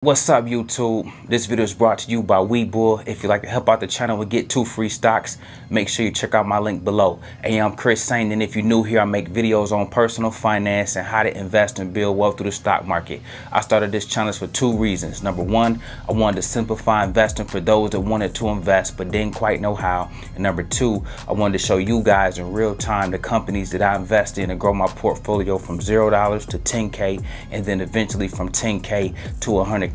What's up, YouTube? This video is brought to you by Webull. If you'd like to help out the channel and get 2 free stocks, make sure you check out my link below. Hey, I'm Sain, and if you're new here, I make videos on personal finance and how to invest and build wealth through the stock market. I started this channel for 2 reasons. Number 1, I wanted to simplify investing for those that wanted to invest but didn't quite know how. And number 2, I wanted to show you guys in real time the companies that I invest in to grow my portfolio from $0 to 10K and then eventually from 10K to 100K.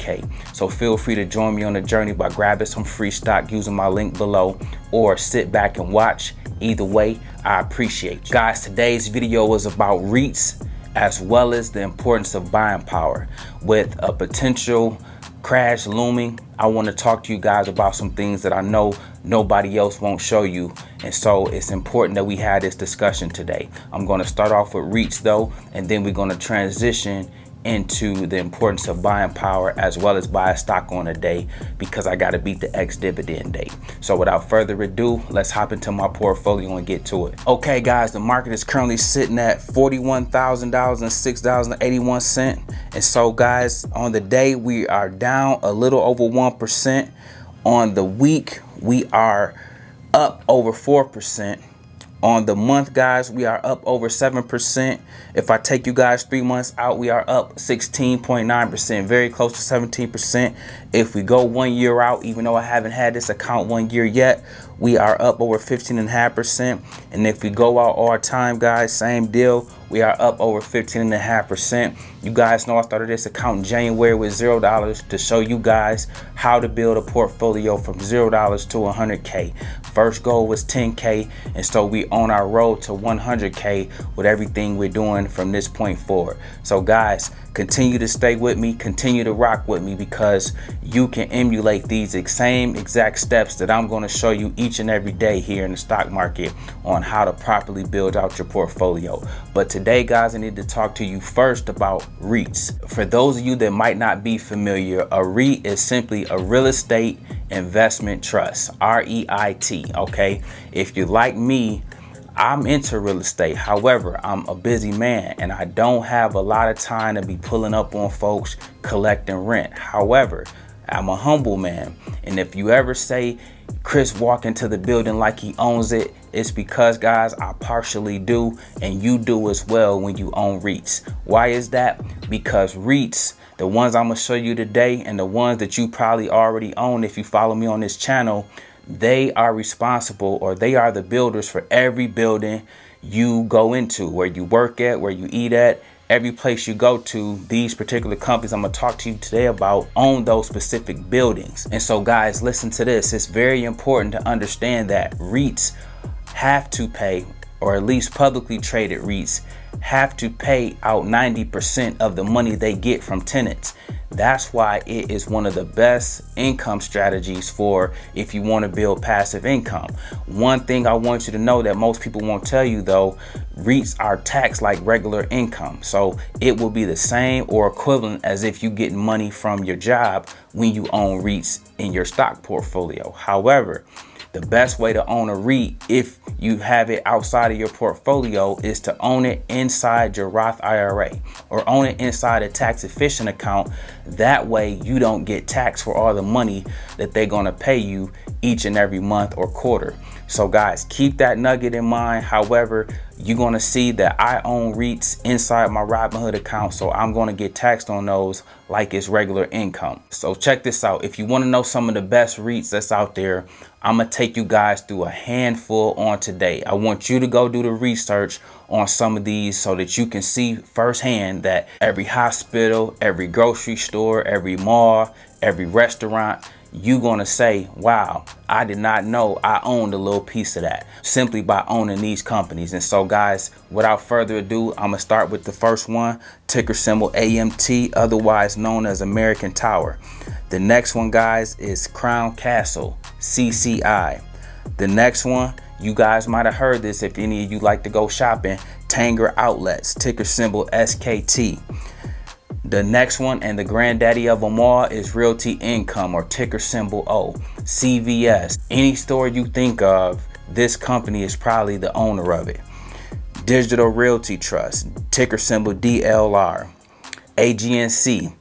So feel free to join me on the journey by grabbing some free stock using my link below, or sit back and watch. Either way, I appreciate you. Guys, today's video is about REITs as well as the importance of buying power. With a potential crash looming, I want to talk to you guys about some things that I know nobody else won't show you, and so it's important that we have this discussion today. I'm going to start off with REITs though, and then we're going to transition into the importance of buying power as well as buy a stock on a day, because I got to beat the ex-dividend date. So without further ado, let's hop into my portfolio and get to it. Okay guys, the market is currently sitting at $41,000 and $6.81. And so guys, on the day we are down a little over 1%. On the week we are up over 4%. On the month, guys, we are up over 7%. If I take you guys 3 months out, we are up 16.9%, very close to 17%. If we go 1 year out, even though I haven't had this account 1 year yet, we are up over 15.5%. And if we go out all time, guys, same deal, we are up over 15.5%. You guys know I started this account in January with $0 to show you guys how to build a portfolio from $0 to 100K. First goal was 10K, and so we on our road to 100K with everything we're doing from this point forward. So guys, continue to stay with me, continue to rock with me, because you can emulate these same exact steps that I'm going to show you each and every day here in the stock market on how to properly build out your portfolio. But today, guys, I need to talk to you first about REITs. For those of you that might not be familiar, a REIT is simply a real estate investment trust, REIT. Okay, if you're like me, I'm into real estate. However, I'm a busy man and I don't have a lot of time to be pulling up on folks collecting rent. However, I'm a humble man, and if you ever say Chris walk into the building like he owns it, it's because, guys, I partially do, and you do as well when you own REITs. Why is that? Because REITs, the ones I'm gonna show you today and the ones that you probably already own if you follow me on this channel, they are responsible, or they are the builders for every building you go into, where you work at, where you eat at. Every place you go to, these particular companies I'm going to talk to you today about own those specific buildings. And so guys, listen to this. It's very important to understand that REITs have to pay, or at least publicly traded REITs have to pay out 90% of the money they get from tenants. That's why it is one of the best income strategies for if you want to build passive income. One thing I want you to know that most people won't tell you though, REITs are taxed like regular income. So it will be the same or equivalent as if you get money from your job when you own REITs in your stock portfolio. However, the best way to own a REIT, if you have it outside of your portfolio, is to own it inside your Roth IRA or own it inside a tax efficient account. That way you don't get taxed for all the money that they're going to pay you each and every month or quarter. So guys, keep that nugget in mind. However, you're going to see that I own REITs inside my Robinhood account, so I'm going to get taxed on those like it's regular income. So check this out. If you want to know some of the best REITs that's out there, I'm going to take you guys through a handful on today. I want you to go do the research on some of these so that you can see firsthand that every hospital, every grocery store, every mall, every restaurant, you're going to say, wow, I did not know I owned a little piece of that simply by owning these companies. And so guys, without further ado, I'm going to start with the first one, ticker symbol AMT, otherwise known as American Tower. The next one, guys, is Crown Castle, CCI. The next one, you guys might have heard this if any of you like to go shopping, Tanger Outlets, ticker symbol SKT. The next one, and the granddaddy of them all, is Realty Income, or ticker symbol O, CVS. Any store you think of, this company is probably the owner of it. Digital Realty Trust, ticker symbol DLR. AGNC,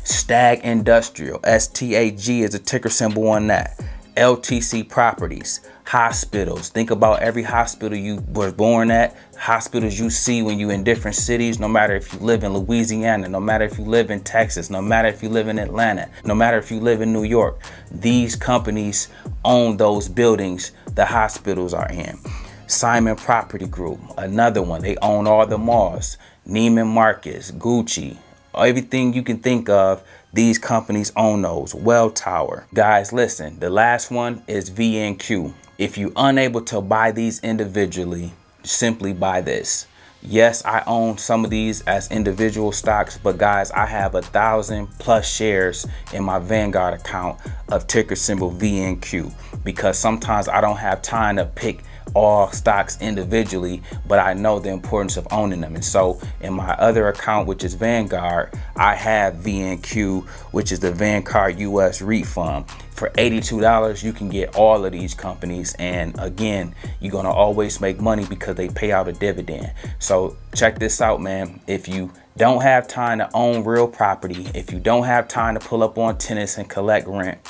Stag Industrial, STAG is a ticker symbol on that. LTC Properties, hospitals. Think about every hospital you were born at, hospitals you see when you in different cities, no matter if you live in Louisiana, no matter if you live in Texas, no matter if you live in Atlanta, no matter if you live in New York. These companies own those buildings the hospitals are in. Simon Property Group, another one. They own all the malls. Neiman Marcus, Gucci, everything you can think of. These companies own those. Welltower. Guys, listen, the last one is VNQ. If you're unable to buy these individually, simply buy this. Yes, I own some of these as individual stocks, but guys, I have 1,000+ shares in my Vanguard account of ticker symbol VNQ, because sometimes I don't have time to pick all stocks individually, but I know the importance of owning them. And so in my other account, which is Vanguard, I have VNQ, which is the Vanguard US REIT fund. For $82, you can get all of these companies. And again, you're going to always make money because they pay out a dividend. So check this out, man. If you don't have time to own real property, if you don't have time to pull up on tenants and collect rent,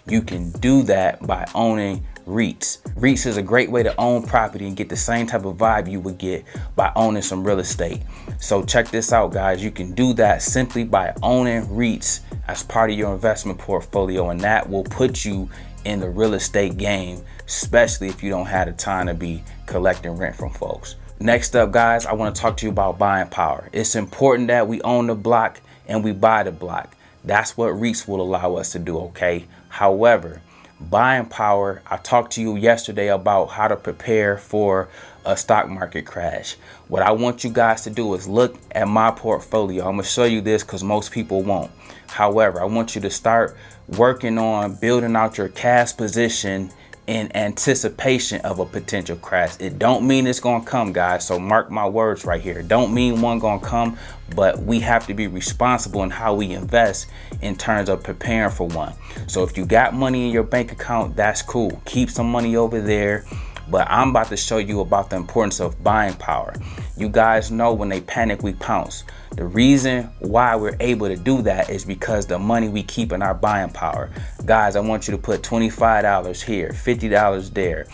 you can do that by owning REITs. REITs is a great way to own property and get the same type of vibe you would get by owning some real estate. So check this out, guys. You can do that simply by owning REITs as part of your investment portfolio, and that will put you in the real estate game, especially if you don't have the time to be collecting rent from folks. Next up, guys, I want to talk to you about buying power. It's important that we own the block and we buy the block. That's what REITs will allow us to do, okay? However, buying power, I talked to you yesterday about how to prepare for a stock market crash. What I want you guys to do is look at my portfolio. I'm going to show you this because most people won't. However, I want you to start working on building out your cash position in anticipation of a potential crash. It don't mean it's gonna come, guys, so mark my words right here. Don't mean one gonna come, but we have to be responsible in how we invest in terms of preparing for one. So if you got money in your bank account, that's cool. Keep some money over there. But I'm about to show you about the importance of buying power. You guys know when they panic, we pounce. The reason why we're able to do that is because the money we keep in our buying power. Guys, I want you to put $25 here, $50 there.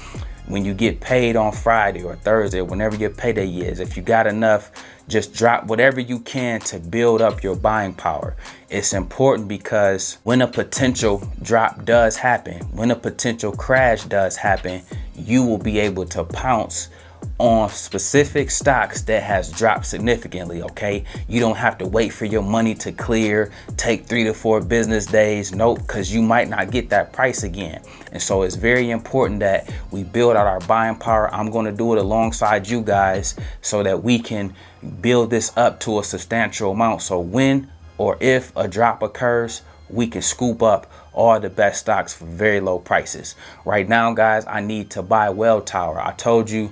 When you get paid on Friday or Thursday, whenever your payday is, if you got enough, just drop whatever you can to build up your buying power. It's important because when a potential drop does happen, when a potential crash does happen, you will be able to pounce on specific stocks that has dropped significantly, okay? You don't have to wait for your money to clear, take 3 to 4 business days. Nope, because you might not get that price again. And so it's very important that we build out our buying power. I'm going to do it alongside you guys so that we can build this up to a substantial amount. So when or if a drop occurs, we can scoop up all the best stocks for very low prices. Right now, guys, I need to buy Welltower. I told you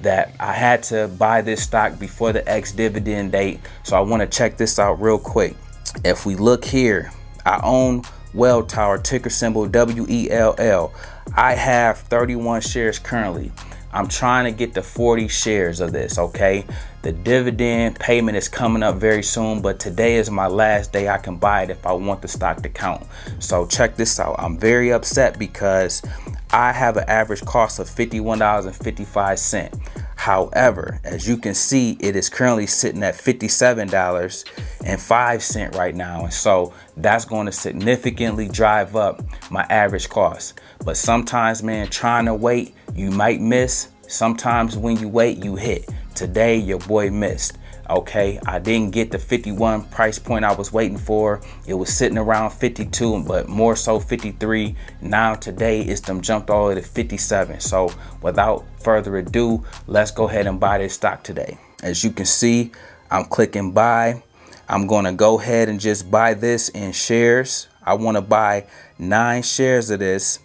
that I had to buy this stock before the ex-dividend date. So I want to check this out real quick. If we look here, I own Welltower, ticker symbol WELL. I have 31 shares currently. I'm trying to get to 40 shares of this, okay? The dividend payment is coming up very soon, but today is my last day I can buy it if I want the stock to count. So check this out. I'm very upset because I have an average cost of $51.55. However, as you can see, it is currently sitting at $57.05 right now. And so that's going to significantly drive up my average cost. But sometimes, man, trying to wait, you might miss. Sometimes when you wait, you hit. Today, your boy missed. Okay, I didn't get the 51 price point I was waiting for. It was sitting around 52, but more so 53. Now today it's them jumped all the way to 57. So without further ado, let's go ahead and buy this stock today. As you can see, I'm clicking buy. I'm going to go ahead and just buy this in shares. I want to buy 9 shares of this.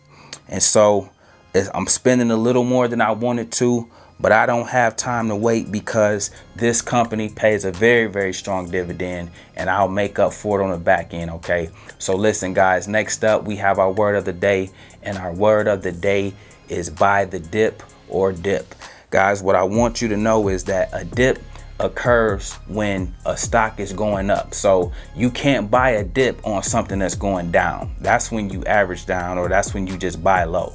And so I'm spending a little more than I wanted to, but I don't have time to wait because this company pays a very, very strong dividend, and I'll make up for it on the back end, okay? So listen, guys, next up, we have our word of the day, and our word of the day is buy the dip or dip. Guys, what I want you to know is that a dip occurs when a stock is going up. So you can't buy a dip on something that's going down. That's when you average down, or that's when you just buy low.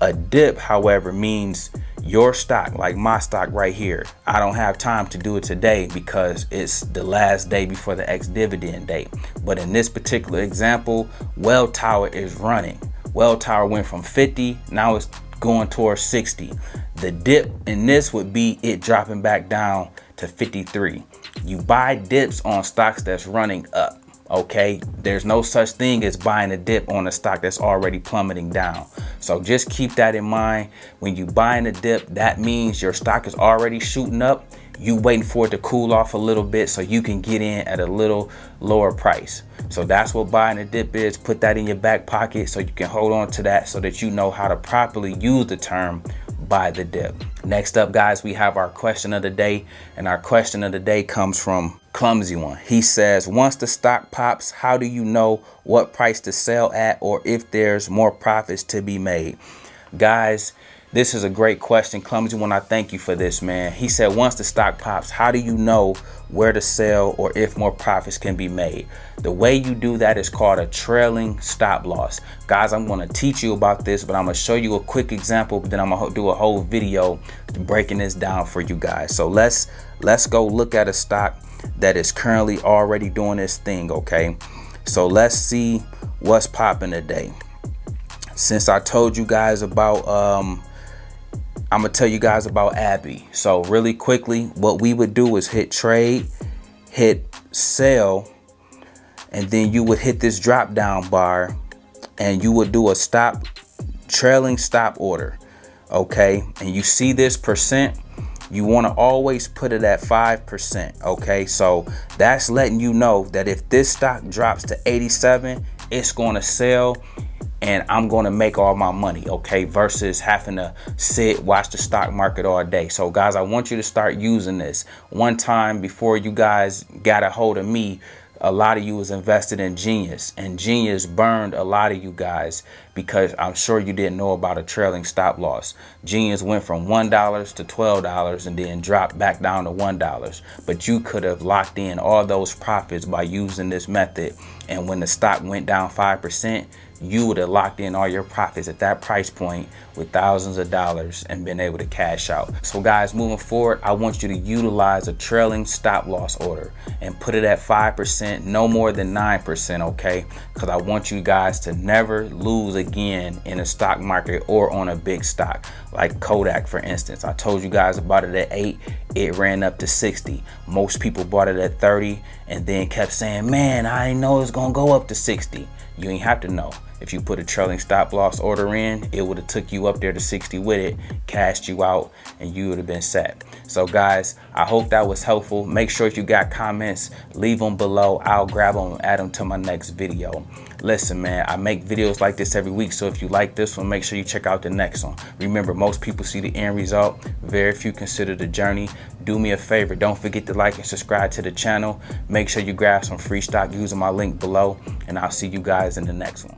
A dip, however, means your stock, like my stock right here, I don't have time to do it today because it's the last day before the ex-dividend date. But in this particular example, Welltower is running. Welltower went from 50, now it's going towards 60. The dip in this would be it dropping back down to 53. You buy dips on stocks that's running up. Okay, there's no such thing as buying a dip on a stock that's already plummeting down. So just keep that in mind. When you buying a dip, that means your stock is already shooting up. You waiting for it to cool off a little bit so you can get in at a little lower price. So that's what buying a dip is. Put that in your back pocket so you can hold on to that, so that you know how to properly use the term buy the dip. Next up, guys, we have our question of the day, and our question of the day comes from Clumsy One. He says, once the stock pops, how do you know what price to sell at, or if there's more profits to be made? Guys, this is a great question. Clumsy One, I thank you for this, man. He said, once the stock pops, how do you know where to sell or if more profits can be made? The way you do that is called a trailing stop loss. Guys, I'm going to teach you about this, but I'm going to show you a quick example, but then I'm going to do a whole video breaking this down for you guys. So let's go look at a stock that is currently already doing this thing, okay? So let's see what's popping today. Since I told you guys about I'm gonna tell you guys about Abby. So really quickly, what we would do is hit trade, hit sell, and then you would hit this drop down bar and you would do a stop, trailing stop order. Okay, and you see this percent, you want to always put it at 5%. Okay, so that's letting you know that if this stock drops to 87, it's going to sell and I'm going to make all my money, okay, versus having to watch the stock market all day. So guys, I want you to start using this. One time before you guys got a hold of me, a lot of you was invested in Genius, and Genius burned a lot of you guys because I'm sure you didn't know about a trailing stop loss. Genius went from $1 to $12 and then dropped back down to $1. But you could have locked in all those profits by using this method. And when the stock went down 5%, you would have locked in all your profits at that price point with thousands of dollars and been able to cash out. So guys, moving forward, I want you to utilize a trailing stop loss order and put it at 5%, no more than 9%, okay? Because I want you guys to never lose again in a stock market or on a big stock like Kodak, for instance. I told you guys about it at 8, it ran up to 60. Most people bought it at 30 and then kept saying, man, I didn't know it's gonna go up to 60. You ain't have to know. If you put a trailing stop loss order in, it would have took you up there to 60 with it, cashed you out, and you would have been set. So guys, I hope that was helpful. Make sure if you got comments, leave them below. I'll grab them and add them to my next video. Listen, man, I make videos like this every week, so if you like this one, make sure you check out the next one. Remember, most people see the end result, very few consider the journey. Do me a favor, don't forget to like and subscribe to the channel. Make sure you grab some free stock using my link below, and I'll see you guys in the next one.